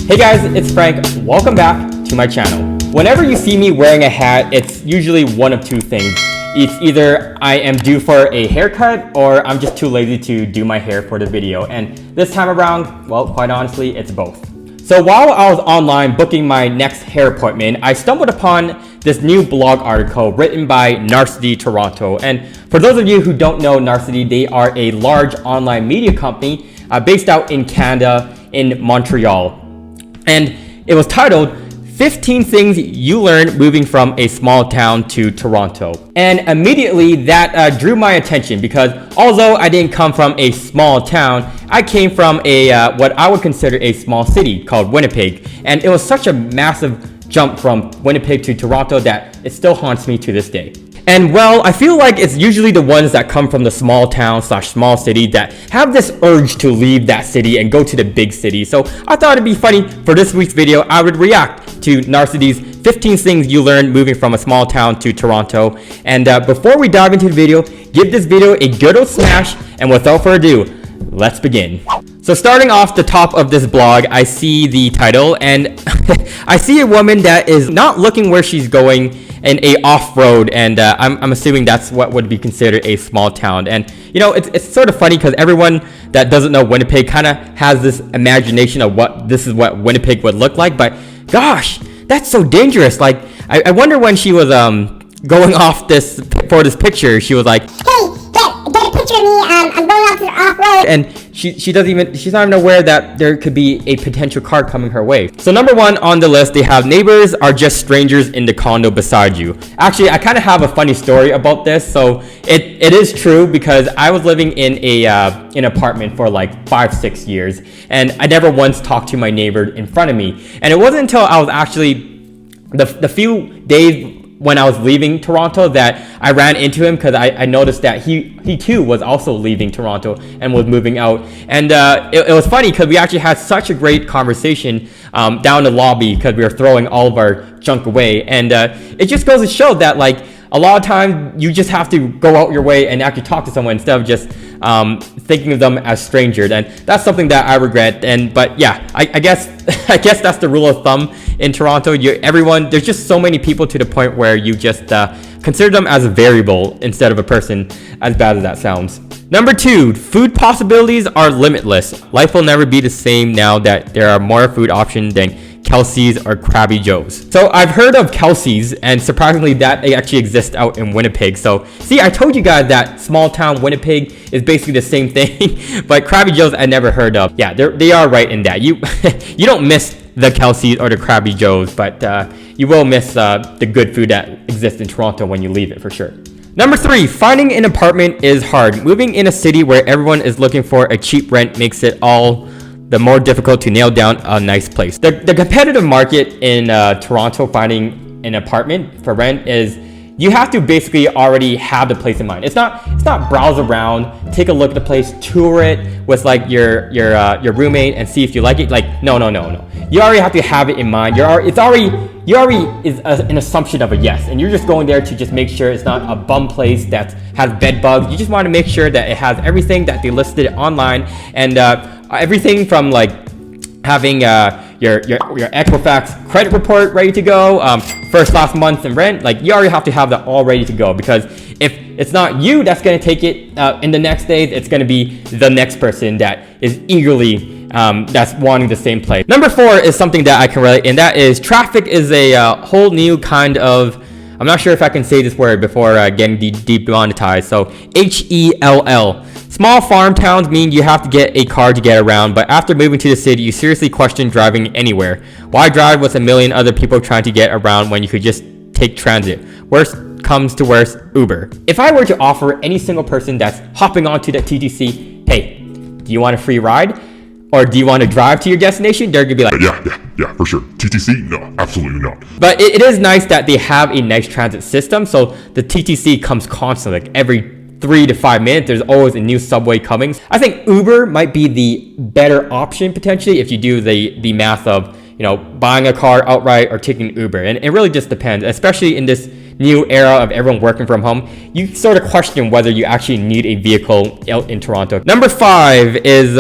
Hey guys, it's Frank. Welcome back to my channel. Whenever you see me wearing a hat, it's usually one of two things. It's either I am due for a haircut or I'm just too lazy to do my hair for the video. And this time around, well, quite honestly, it's both. So while I was online booking my next hair appointment, I stumbled upon this new blog article written by Narcity Toronto. And for those of you who don't know Narcity, they are a large online media company based out in Canada, in Montreal. And it was titled 15 Things You Learn Moving from a Small Town to Toronto. And immediately that drew my attention because although I didn't come from a small town, I came from a what I would consider a small city called Winnipeg. And it was such a massive jump from Winnipeg to Toronto that it still haunts me to this day. And well, I feel like it's usually the ones that come from the small town / small city that have this urge to leave that city and go to the big city. So I thought it'd be funny for this week's video, I would react to Narcity's 15 things you learned moving from a small town to Toronto. And before we dive into the video, give this video a good old smash. And without further ado, let's begin. So starting off the top of this blog, I see the title and I see a woman that is not looking where she's going in a off-road, and I'm assuming that's what would be considered a small town. And you know, it's sort of funny because everyone that doesn't know Winnipeg kind of has this imagination of what Winnipeg would look like, but gosh, that's so dangerous. Like I wonder when she was going off this for this picture, she was like, hey, get a picture of me, I'm going off the off-road, and she's not even aware that there could be a potential car coming her way. So number one on the list, they have neighbors are just strangers in the condo beside you. Actually, I kind of have a funny story about this. So it is true because I was living in an apartment for like 5-6 years, and I never once talked to my neighbor in front of me. And it wasn't until I was actually the few days when I was leaving Toronto that I ran into him because I noticed that he too was also leaving Toronto and was moving out. And it was funny because we actually had such a great conversation down the lobby because we were throwing all of our junk away. And it just goes to show that like a lot of times you just have to go out your way and actually talk to someone instead of just thinking of them as strangers. And that's something that I regret. But yeah, I guess that's the rule of thumb in Toronto. There's just so many people to the point where you just consider them as a variable instead of a person, as bad as that sounds. Number two, food possibilities are limitless. Life will never be the same now that there are more food options than Kelsey's or Krabby Joe's. So I've heard of Kelsey's, and surprisingly that they actually exist out in Winnipeg. So see, I told you guys that small town Winnipeg is basically the same thing, but Krabby Joe's I never heard of. Yeah, they are right in that. You don't miss the Kelsey's or the Krabby Joe's, but you will miss the good food that exists in Toronto when you leave it for sure. Number three, finding an apartment is hard. Moving in a city where everyone is looking for a cheap rent makes it all the more difficult to nail down a nice place. The competitive market in Toronto finding an apartment for rent is you have to basically already have the place in mind. It's not browse around, take a look at the place, tour it with like your roommate and see if you like it. Like no. You already have to have it in mind. You already is an assumption of a yes, and you're just going there to just make sure it's not a bum place that has bed bugs. You just want to make sure that it has everything that they listed online, and everything from like having your Equifax credit report ready to go, first last month in rent. Like you already have to have that all ready to go, because if it's not you that's going to take it in the next days, it's going to be the next person that is eagerly that's wanting the same place. Number four is something that I can relate, and that is traffic is a whole new kind of, I'm not sure if I can say this word before getting demonetized. So HELL. Small farm towns mean you have to get a car to get around, but after moving to the city, you seriously question driving anywhere. Why drive with a million other people trying to get around when you could just take transit? Worst comes to worst, Uber. If I were to offer any single person that's hopping onto the TTC, hey, do you want a free ride? Or do you want to drive to your destination? They're gonna be like, yeah, for sure. TTC? No, absolutely not. But it is nice that they have a nice transit system. So the TTC comes constantly, like every 3 to 5 minutes, there's always a new subway coming. I think Uber might be the better option potentially if you do the math of, you know, buying a car outright or taking Uber. And it really just depends, especially in this new era of everyone working from home, you sort of question whether you actually need a vehicle out in Toronto. Number 5 is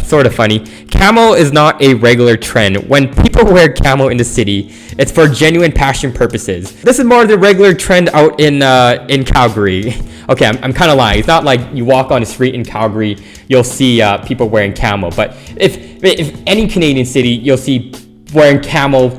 sort of funny. Camo is not a regular trend. When people wear camo in the city, it's for genuine passion purposes. This is more the regular trend out in Calgary. Okay, I'm kind of lying. It's not like you walk on the street in Calgary, you'll see people wearing camo. But if any Canadian city, you'll see wearing camo.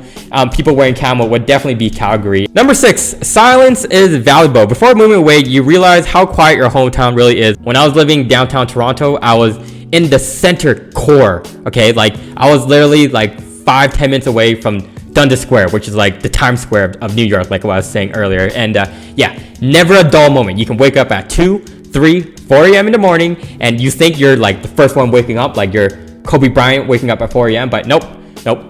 People wearing camo would definitely be Calgary. Number 6, silence is valuable. Before moving away, you realize how quiet your hometown really is. When I was living downtown Toronto, I was in the center core. Okay, like I was literally like 5-10 minutes away from Dundas Square, which is like the Times Square of New York, like what I was saying earlier. And yeah, never a dull moment. You can wake up at 2, 3, 4 a.m. in the morning, and you think you're like the first one waking up, like you're Kobe Bryant waking up at 4 a.m. But nope.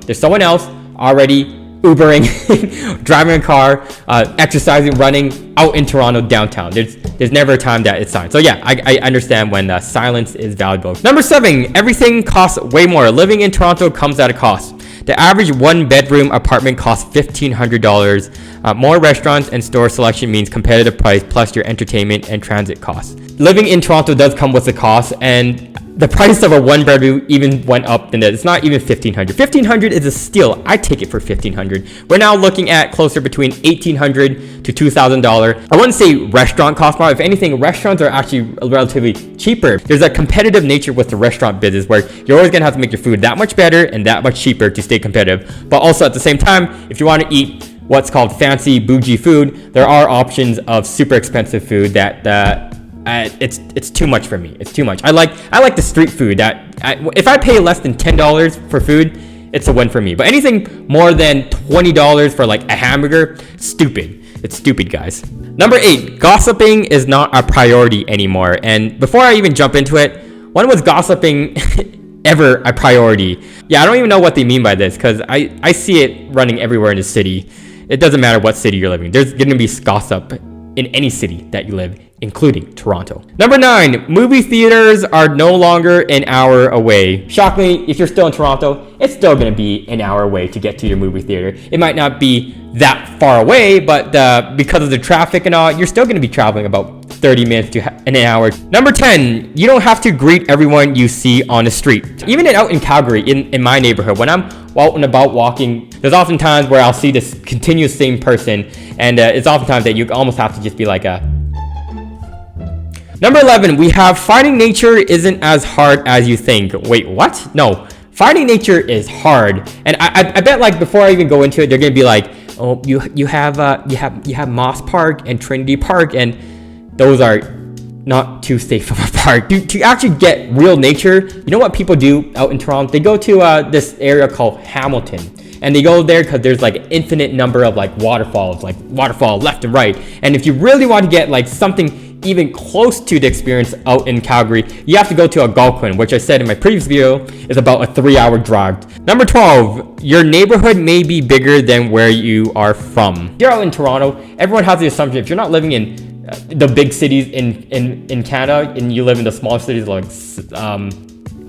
There's someone else already Ubering, driving a car, exercising, running out in Toronto downtown. There's never a time that it's silent. So yeah, I understand when silence is valuable. Number 7, everything costs way more. Living in Toronto comes at a cost. The average 1-bedroom apartment costs $1,500. More restaurants and store selection means competitive price plus your entertainment and transit costs. Living in Toronto does come with a cost, and the price of a 1-bedroom even went up in that. It's not even $1,500. $1,500 is a steal. I take it for $1,500. We're now looking at closer between $1,800 to $2,000. I wouldn't say restaurant cost more. If anything, restaurants are actually relatively cheaper. There's a competitive nature with the restaurant business where you're always gonna have to make your food that much better and that much cheaper to stay competitive. But also at the same time, if you want to eat what's called fancy bougie food, there are options of super expensive food that it's too much for me. It's too much. I like the street food. If I pay less than $10 for food, it's a win for me. But anything more than $20 for like a hamburger, stupid. It's stupid, guys. Number 8, gossiping is not a priority anymore. And before I even jump into it, when was gossiping ever a priority? Yeah, I don't even know what they mean by this, because I see it running everywhere in the city. It doesn't matter what city you're living in. There's gonna be gossip in any city that you live, including Toronto. Number 9, movie theaters are no longer an hour away. Shockingly, if you're still in Toronto, it's still gonna be an hour away to get to your movie theater. It might not be that far away, but because of the traffic and all, you're still gonna be traveling about 30 minutes to an hour. Number 10, you don't have to greet everyone you see on the street. Even out in Calgary, in my neighborhood, when I'm out and about walking, there's often times where I'll see this continuous same person, and it's oftentimes that you almost have to just be like a... Number 11, we have finding nature isn't as hard as you think. Wait, what? No, finding nature is hard. And I bet like before I even go into it, they're gonna be like, oh, you have Moss Park and Trinity Park, and those are not too safe of a park. To actually get real nature, you know what people do out in Toronto? They go to this area called Hamilton, and they go there because there's like an infinite number of like waterfalls, like waterfall left and right. And if you really want to get like something even close to the experience out in Calgary, you have to go to Algonquin, which I said in my previous video is about a 3-hour drive. Number 12, your neighborhood may be bigger than where you are from. Here out in Toronto, everyone has the assumption if you're not living in the big cities in Canada and you live in the smaller cities like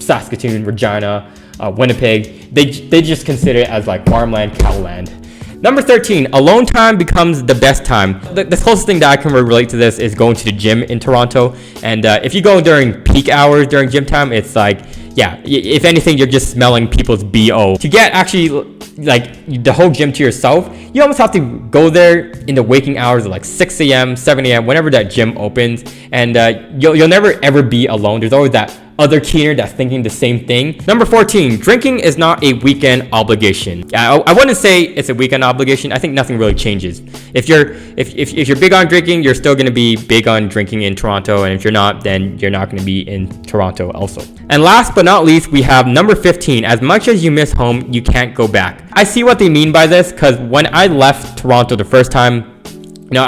Saskatoon, Regina, Winnipeg, they just consider it as like farmland, cowland. Number 13, alone time becomes the best time. The closest thing that I can relate to this is going to the gym in Toronto. And if you go during peak hours during gym time, it's like, yeah, if anything, you're just smelling people's BO. To get actually like the whole gym to yourself, you almost have to go there in the waking hours of like 6 a.m., 7 a.m., whenever that gym opens. And you'll never ever be alone. There's always that other keener that's thinking the same thing. Number 14, drinking is not a weekend obligation. I wouldn't say it's a weekend obligation. I think nothing really changes. If you're big on drinking, you're still gonna be big on drinking in Toronto, and if you're not, then you're not gonna be in Toronto also. And last but not least, we have number 15. As much as you miss home, you can't go back. I see what they mean by this, because when I left Toronto the first time, you know,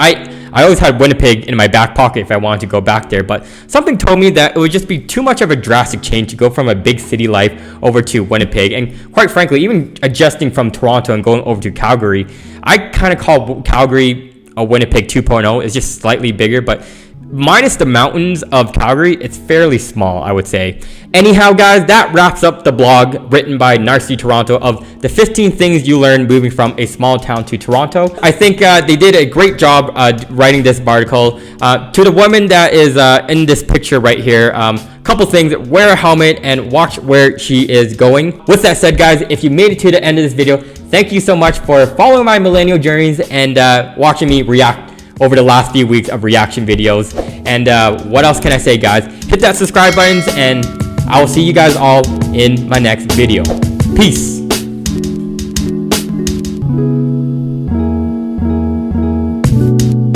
I always had Winnipeg in my back pocket if I wanted to go back there, but something told me that it would just be too much of a drastic change to go from a big city life over to Winnipeg. And quite frankly, even adjusting from Toronto and going over to Calgary, I kind of call Calgary a Winnipeg 2.0. It's just slightly bigger, but minus the mountains of Calgary, it's fairly small, I would say. Anyhow, guys, that wraps up the blog written by Narcity Toronto of the 15 things you learn moving from a small town to Toronto. I think they did a great job writing this article. To the woman that is in this picture right here, couple things: wear a helmet and watch where she is going. With that said, guys, if you made it to the end of this video, thank you so much for following my millennial journeys and watching me react over the last few weeks of reaction videos. And what else can I say, guys? Hit that subscribe buttons, and I will see you guys all in my next video. Peace.